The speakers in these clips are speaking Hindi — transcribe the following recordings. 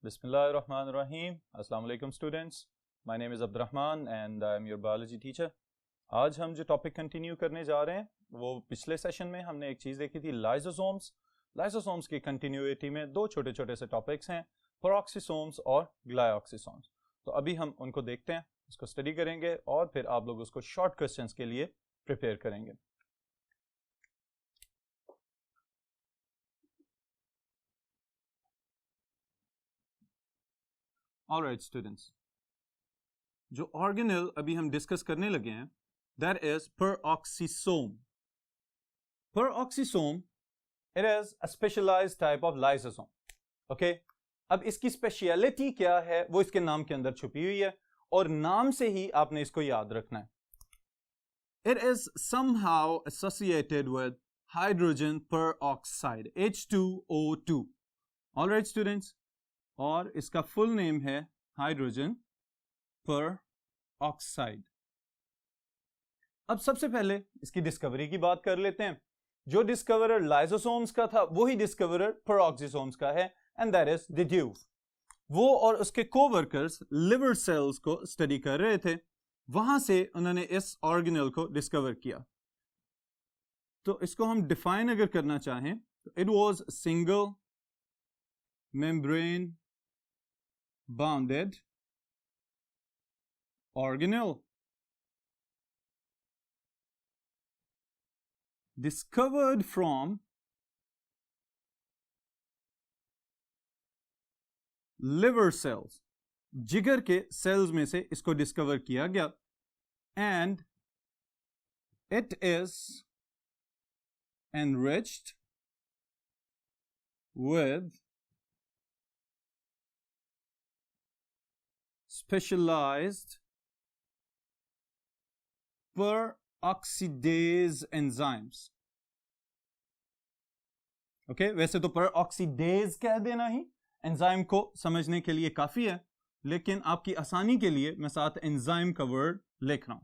Bismillahirrahmanirrahim. Assalamu alaikum students. My name is Abdurrahman and I am your biology teacher. आज हम जो टॉपिक कंटिन्यू करने जा रहे हैं वो पिछले सेशन में हमने एक चीज़ देखी थी लाइसोसोम्स। लाइसोसोम्स की कंटिन्यूटी में दो छोटे छोटे से टॉपिक्स हैं, पेरोक्सिसोम्स और ग्लाइऑक्सिसोम्स। तो अभी हम उनको देखते हैं, उसको स्टडी करेंगे और फिर आप लोग उसको शॉर्ट क्वेश्चंस के लिए प्रिपेयर करेंगे। ऑलराइट स्टूडेंट्स, जो ऑर्गेनेल अभी हम डिस्कस करने लगे हैं that is peroxisome. Peroxisome it is a specialised type of lysosome. Okay, अब इसकी स्पेशलिटी क्या है वो इसके नाम के अंदर छुपी हुई है और नाम से ही आपने इसको याद रखना है। It is somehow associated with hydrogen peroxide H2O2। Alright students, और इसका फुल नेम है हाइड्रोजन पेरोक्साइड। अब सबसे पहले इसकी डिस्कवरी की बात कर लेते हैं। जो डिस्कवरर लाइसोसोम्स का था वही डिस्कवरर पेरोक्सिसोम्स का है एंड दैट इज डिड्यूव। वो और उसके कोवर्कर्स लिवर सेल्स को स्टडी कर रहे थे, वहां से उन्होंने इस ऑर्गेनेल को डिस्कवर किया। तो इसको हम डिफाइन अगर करना चाहें तो it was single membrane bounded organelle discovered from liver cells। जिगर के सेल्स में से इसको डिस्कवर किया गया and it is enriched with specialized peroxidase enzymes। Okay, वैसे तो peroxidase कह देना ही एंजाइम को समझने के लिए काफी है, लेकिन आपकी आसानी के लिए मैं साथ एंजाइम का वर्ड लिख रहा हूं।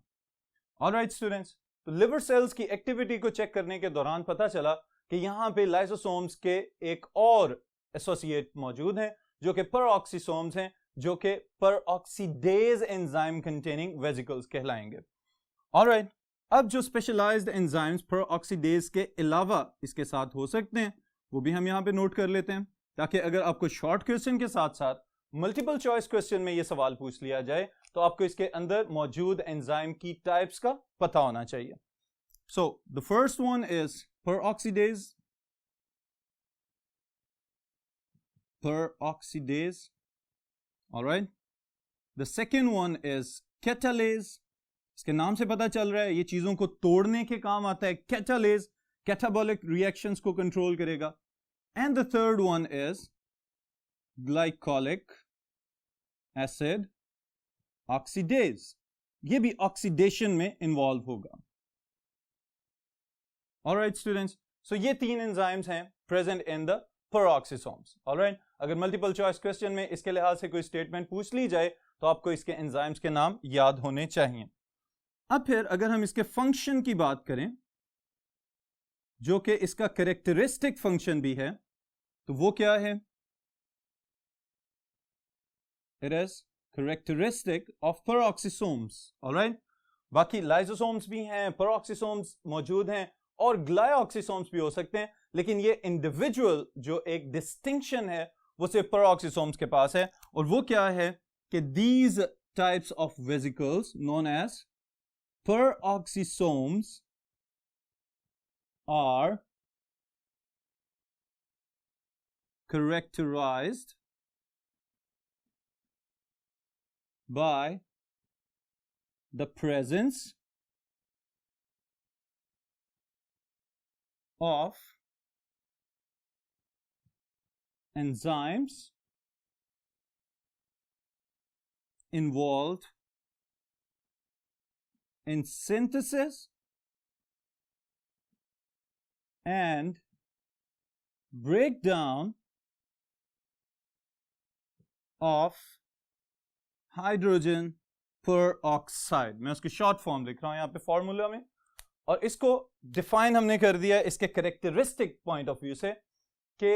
ऑलराइट स्टूडेंट्स, तो लिवर सेल्स की एक्टिविटी को चेक करने के दौरान पता चला कि यहां पे लाइसोसोम्स के एक और एसोसिएट मौजूद हैं जो कि पेरोक्सिसोम्स हैं, जो कि पेरोक्सीडेज एंजाइम कंटेनिंग वेसिकल्स कहलाएंगे। ऑलराइट, अब जो स्पेशलाइज्ड एंजाइम्स पेरोक्सीडेज के अलावा इसके साथ हो सकते हैं वो भी हम यहां पे नोट कर लेते हैं, ताकि अगर आपको शॉर्ट क्वेश्चन के साथ साथ मल्टीपल चॉइस क्वेश्चन में ये सवाल पूछ लिया जाए तो आपको इसके अंदर मौजूद एंजाइम की टाइप्स का पता होना चाहिए। So the first one is peroxidase. Peroxidase, all right, the second one is catalase। इसके नाम से पता चल रहा है ये चीजों को तोड़ने के काम आता है। catalase catabolic reactions को कंट्रोल करेगा। and the third one is glycolic acid oxidase, ये भी ऑक्सीडेशन में इन्वॉल्व होगा। all right students, so ये तीन एंजाइम्स हैं present in the peroxisomes. Alright, अगर मल्टीपल चॉइस क्वेश्चन में इसके लिहाज से कोई स्टेटमेंट पूछ ली जाए तो आपको इसके एंजाइम्स के नाम याद होने चाहिए। अब फिर अगर हम इसके फंक्शन की बात करें, जो कि इसका कैरेक्टरिस्टिक फंक्शन भी है, तो वो क्या है? It is characteristic of peroxisomes. Alright, बाकी लाइसोसोम्स भी हैं, पेरोक्सिसोम्स मौजूद हैं और ग्लाइऑक्सिसोम्स भी हो सकते हैं, लेकिन ये इंडिविजुअल जो एक डिस्टिंक्शन है वो सिर्फ पेरोक्सिसोम्स के पास है, और वो क्या है कि these types of vesicles known as peroxisomes are characterized by the presence of enzymes involved in synthesis and breakdown of hydrogen peroxide। मैं उसकी शॉर्ट फॉर्म लिख रहा हूं यहां पे फॉर्मूला में, और इसको डिफाइन हमने कर दिया इसके कैरेक्टरिस्टिक पॉइंट ऑफ व्यू से कि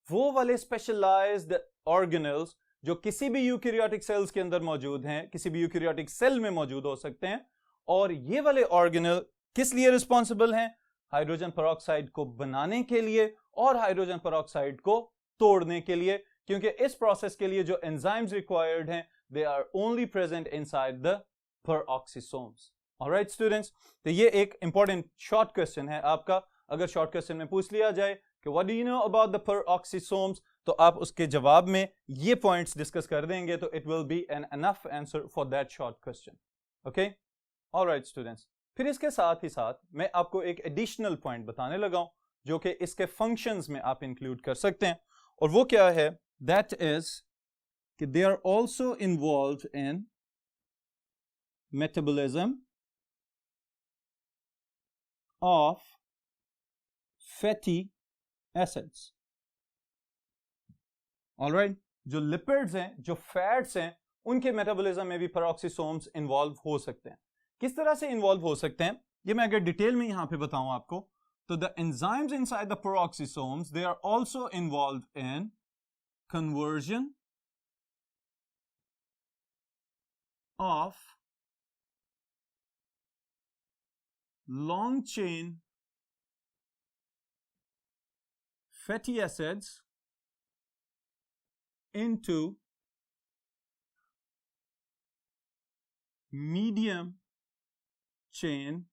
वो वाले स्पेशलाइज्ड ऑर्गेनल्स जो किसी भी यूकैरियोटिक सेल्स के अंदर मौजूद हैं, किसी भी यूकैरियोटिक सेल में मौजूद हो सकते हैं, और ये वाले ऑर्गेनल किस लिए रिस्पॉन्सिबल हैं? हाइड्रोजन पेरोक्साइड को बनाने के लिए और हाइड्रोजन पेरोक्साइड को तोड़ने के लिए, क्योंकि इस प्रोसेस के लिए जो एंजाइम्स रिक्वायर्ड हैं they are only present inside the peroxisomes. Alright students, तो ये एक इंपॉर्टेंट शॉर्ट क्वेश्चन है आपका। अगर शॉर्ट क्वेश्चन में पूछ लिया जाए कि what do you know about the peroxisomes, तो आप उसके जवाब में ये पॉइंट्स डिस्कस कर देंगे, तो it will be an enough answer for that short question. Okay, alright students, फिर इसके साथ ही साथ मैं आपको एक एडिशनल पॉइंट बताने लगा हूं जो कि इसके फंक्शंस में आप इंक्लूड कर सकते हैं, और वो क्या है? दैट इज कि they are also involve in metabolism of fatty acids. Alright, जो लिपिड्स हैं, जो फैट्स हैं, उनके मेटाबॉलिज्म में भी पेरोक्सिसोम्स इन्वॉल्व हो सकते हैं। किस तरह से इन्वॉल्व हो सकते हैं ये मैं अगर डिटेल में यहां पे बताऊं आपको, तो the enzymes inside the peroxisomes they are also involve in conversion of long chain fatty acids into medium chain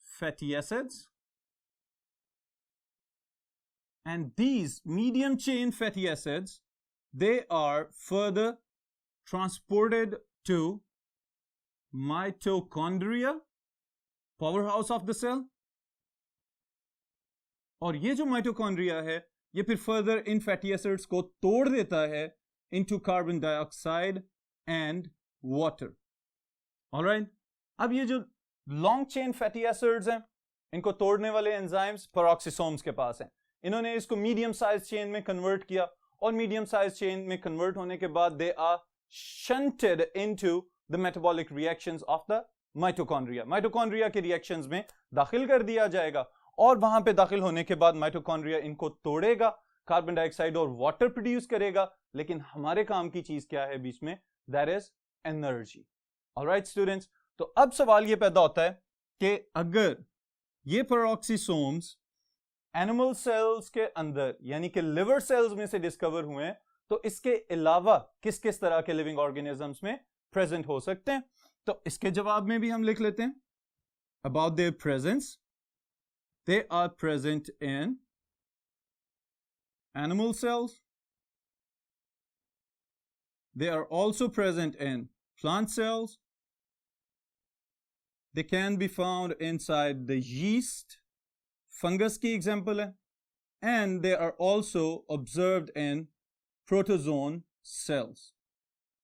fatty acids, and these medium chain fatty acids, they are further transported to mitochondria, powerhouse of the cell, और ये जो माइटोकॉन्ड्रिया है ये फिर फर्दर इन फैटी एसिड्स को तोड़ देता है into carbon dioxide and water. Alright, अब ये जो लॉन्ग चेन फैटी एसिड्स हैं इनको तोड़ने वाले एंजाइम्स पेरोक्सिसोम्स के पास हैं। इन्होंने इसको मीडियम साइज चेन में कन्वर्ट किया, और मीडियम साइज चेन में कन्वर्ट होने के बाद they are shunted into the metabolic reactions of the mitochondria. Mitochondria के रिएक्शंस में दाखिल कर दिया जाएगा, और वहां पे दाखिल होने के बाद माइटोकॉन्ड्रिया इनको तोड़ेगा, कार्बन डाइऑक्साइड और वाटर प्रोड्यूस करेगा, लेकिन हमारे काम की चीज क्या है बीच में? That is energy. Alright students, तो अब सवाल ये पैदा होता है कि अगर ये पेरोक्सिसोम्स एनिमल सेल्स के अंदर यानी कि लिवर सेल्स में से डिस्कवर हुए हैं, तो इसके अलावा किस किस तरह के लिविंग ऑर्गेनिजम्स में प्रेजेंट हो सकते हैं? तो इसके जवाब में भी हम लिख लेते हैं about their presence. They are present in animal cells. They are also present in plant cells. They can be found inside the yeast, fungus की example है, and they are also observed in protozoan cells.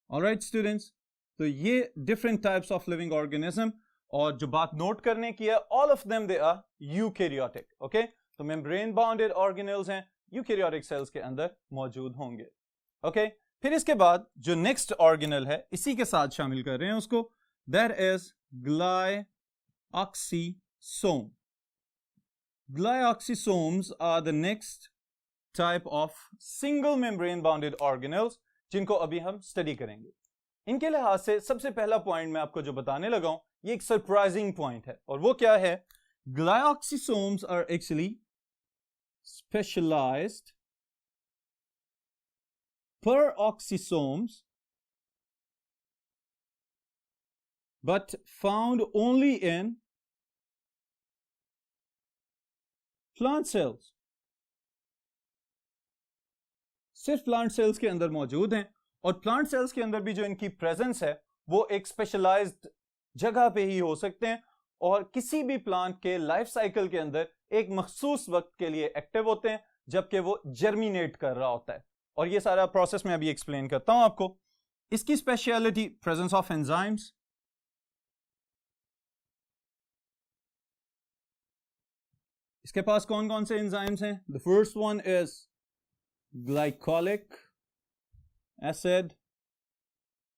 All right, students. तो ये different types of living organism, और जो बात नोट करने की है, all of them they are eukaryotic. Okay, तो membrane bounded organelles हैं, यूकैरियोटिक सेल्स के अंदर मौजूद होंगे। Okay, फिर इसके बाद जो नेक्स्ट ऑर्गेनल है इसी के साथ शामिल कर रहे हैं उसको, that is glyoxysome. Glyoxysomes are the next type of single membrane bounded organelles जिनको अभी हम स्टडी करेंगे। इनके लिहाज से सबसे पहला पॉइंट मैं आपको जो बताने लगा हूं ये एक सरप्राइजिंग पॉइंट है, और वो क्या है? Glyoxysomes are actually specialised peroxisomes but found only in plant cells. सिर्फ प्लांट सेल्स के अंदर मौजूद हैं, और प्लांट सेल्स के अंदर भी जो इनकी प्रेजेंस है वो एक स्पेशलाइज्ड जगह पे ही हो सकते हैं, और किसी भी प्लांट के लाइफ साइकिल के अंदर एक मखसूस वक्त के लिए एक्टिव होते हैं जबकि वो जर्मिनेट कर रहा होता है। और ये सारा प्रोसेस मैं अभी एक्सप्लेन करता हूं आपको। इसकी स्पेशलिटी प्रेजेंस ऑफ एंजाइम्स, इसके पास कौन कौन से एंजाइम्स हैं? The first one is glycolic acid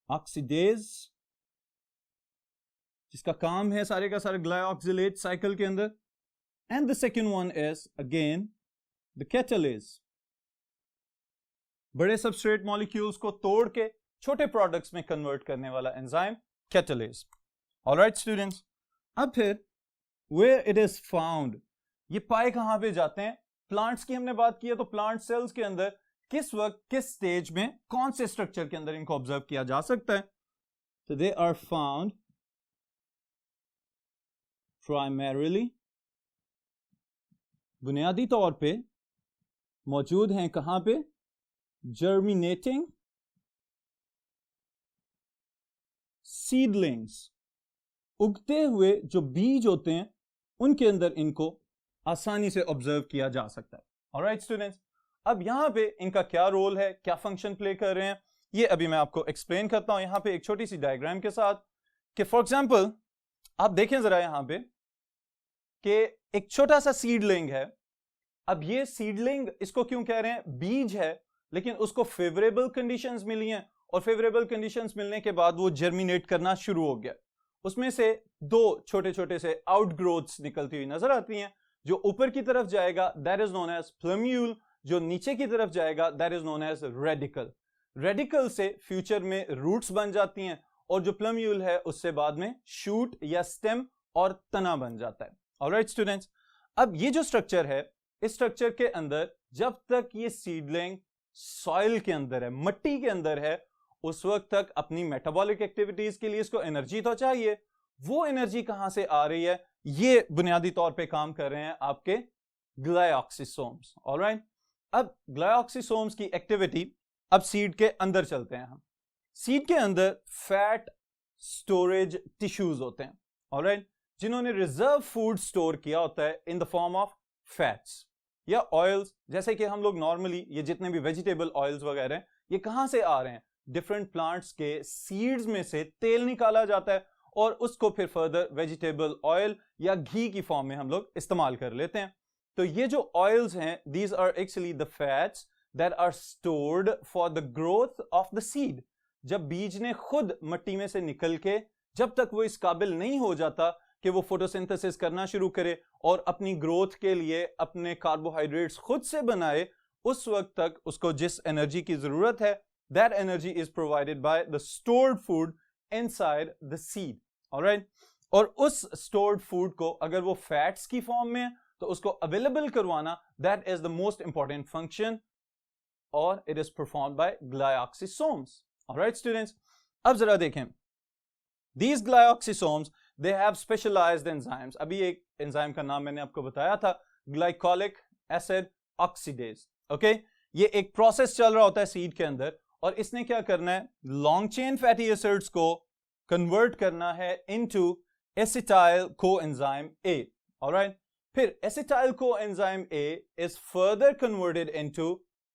oxidase, जिसका काम है सारे का सारे ग्लाइऑक्सिलेट साइकिल के अंदर। And the second one is again the catalyst, बड़े सबस्ट्रेट मॉलिक्यूल्स को तोड़ के छोटे प्रोडक्ट्स में कन्वर्ट करने वाला एंजाइम कैटालिस। ऑलराइट स्टूडेंट्स, अब फिर वेयर इट इज फाउंड, ये पाए कहां पे जाते हैं? प्लांट्स की हमने बात की है, तो प्लांट सेल्स के अंदर किस वक्त किस स्टेज में कौन से स्ट्रक्चर के अंदर इनको ऑब्जर्व किया जा सकता है? तो दे आर फाउंड प्राइमरीली, बुनियादी तौर पे मौजूद हैं कहां पे? जर्मिनेटिंग सीडलिंग्स, उगते हुए जो बीज होते हैं उनके अंदर इनको आसानी से ऑब्जर्व किया जा सकता है। ऑलराइट स्टूडेंट्स, अब यहां पे इनका क्या रोल है, क्या फंक्शन प्ले कर रहे हैं, ये अभी मैं आपको एक्सप्लेन करता हूं यहां पे एक छोटी सी डायग्राम के साथ। कि फॉर एग्जांपल आप देखें जरा यहां पे कि एक छोटा सा सीडलिंग है। अब ये सीडलिंग, इसको क्यों कह रहे हैं? बीज है, लेकिन उसको फेवरेबल कंडीशंस मिली हैं और फेवरेबल कंडीशंस मिलने के बाद वो जर्मिनेट करना शुरू हो गया। उसमें से दो छोटे छोटे से आउटग्रोथ्स निकलती हुई नजर आती हैं। जो ऊपर की तरफ जाएगा that is known as plumule, जो नीचे की तरफ जाएगा that is known as radicle. Radicle से फ्यूचर में रूट्स बन जाती हैं और जो प्लम्यूल है उससे बाद में शूट या स्टेम और तना बन जाता है। ऑलराइट स्टूडेंट्स, अब ये जो स्ट्रक्चर है, इस स्ट्रक्चर के अंदर जब तक ये सीडलिंग सॉइल के अंदर है, मट्टी के अंदर है, उस वक्त तक अपनी मेटाबॉलिक एक्टिविटीज के लिए इसको एनर्जी तो चाहिए। वो एनर्जी कहां से आ रही है? ये बुनियादी तौर पे काम कर रहे हैं आपके ग्लाइऑक्सिसोम्स। ऑलराइट, अब ग्लाइऑक्सिसोम्स की एक्टिविटी, अब सीड के अंदर चलते हैं हम। सीड के अंदर फैट स्टोरेज टिश्यूज होते हैं, ऑलराइट, जिन्होंने रिजर्व फूड स्टोर किया होता है in the form of fats या ऑयल्स। जैसे कि हम लोग नॉर्मली ये जितने भी वेजिटेबल ऑयल्स वगैरह हैं, ये कहां से आ रहे हैं? डिफरेंट प्लांट्स के सीड्स में से तेल निकाला जाता है और उसको फिर फर्दर वेजिटेबल ऑयल या घी की फॉर्म में हम लोग इस्तेमाल कर लेते हैं। तो ये जो ऑयल्स हैं, these are actually the fats that are stored for the growth of the seed. जब बीज ने खुद मट्टी में से निकल के, जब तक वो इस काबिल नहीं हो जाता कि वो फोटोसिंथेसिस करना शुरू करे और अपनी ग्रोथ के लिए अपने कार्बोहाइड्रेट्स खुद से बनाए, उस वक्त तक उसको जिस एनर्जी की जरूरत है, that energy is provided by the stored food inside the seed. Alright? और उस stored food को अगर वो fats की फॉर्म में है तो उसको available करवाना, that is the most important function, और it is performed by glyoxysomes. Alright students? अब जरा देखें, these glyoxysomes, they have specialized enzymes. अभी एक एंजाइम का नाम मैंने आपको बताया था, glycolic acid oxidase. Okay? ये एक प्रोसेस चल रहा होता है सीड के अंदर और इसने क्या करना है? लॉन्ग चेन फैटी एसिड्स को कन्वर्ट करना है into acetyl coenzyme A. Alright, फिर acetyl coenzyme A is further converted into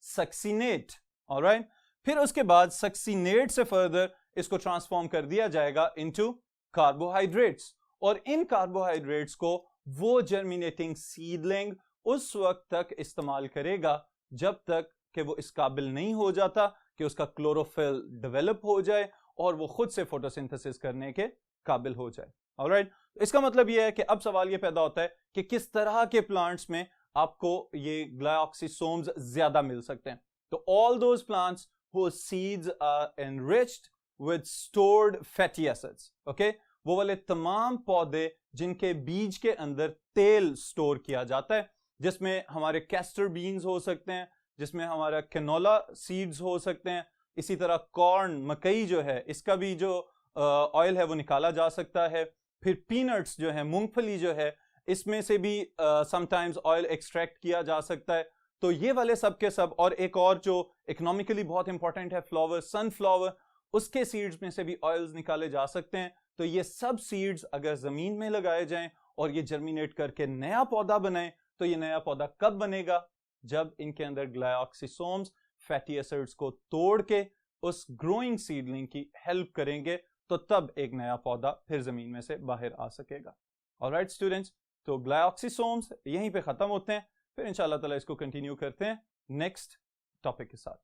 succinate. Alright, फिर उसके बाद सक्सिनेट से फर्दर इसको ट्रांसफॉर्म कर दिया जाएगा इनटू कार्बोहाइड्रेट्स, और इन कार्बोहाइड्रेट्स को वो जर्मिनेटिंग सीडलिंग उस वक्त तक इस्तेमाल करेगा जब तक कि वो इस काबिल नहीं हो जाता कि उसका क्लोरोफिल डेवलप हो जाए और वो खुद से फोटोसिंथेसिस करने के काबिल हो जाए। ऑलराइट, इसका मतलब ये है कि अब सवाल ये पैदा होता है कि किस तरह के प्लांट्स में आपको ये ग्लाइऑक्सिसोम्स ज्यादा मिल सकते हैं। तो all those plants whose seeds are enriched with stored fatty acids, okay? वो वाले तमाम पौधे जिनके बीज के अंदर तेल स्टोर किया जाता है, जिसमें हमारे कैस्टर बीन्स हो सकते हैं, जिसमें हमारा कैनोला सीड्स हो सकते हैं, इसी तरह कॉर्न, मकई जो है इसका भी जो ऑयल है वो निकाला जा सकता है। फिर पीनट्स जो है, मूंगफली जो है, इसमें से भी समटाइम्स ऑयल एक्सट्रैक्ट किया जा सकता है। तो ये वाले सब के सब, और एक और जो इकोनॉमिकली बहुत इंपॉर्टेंट है, फ्लावर, सनफ्लावर, उसके सीड्स में से भी ऑयल्स निकाले जा सकते हैं। तो ये सब सीड्स अगर जमीन में लगाए जाएं और ये जर्मिनेट करके नया पौधा बनाए, तो ये नया पौधा कब बनेगा? जब इनके अंदर ग्लाइऑक्सिसोम्स फैटी एसिड्स को तोड़ के उस ग्रोइंग सीडलिंग की हेल्प करेंगे, तो तब एक नया पौधा फिर जमीन में से बाहर आ सकेगा। ऑलराइट स्टूडेंट्स, तो ग्लाइऑक्सिसोम्स यहीं पे खत्म होते हैं, फिर इंशाल्लाह ताला इसको कंटिन्यू करते हैं नेक्स्ट टॉपिक के साथ।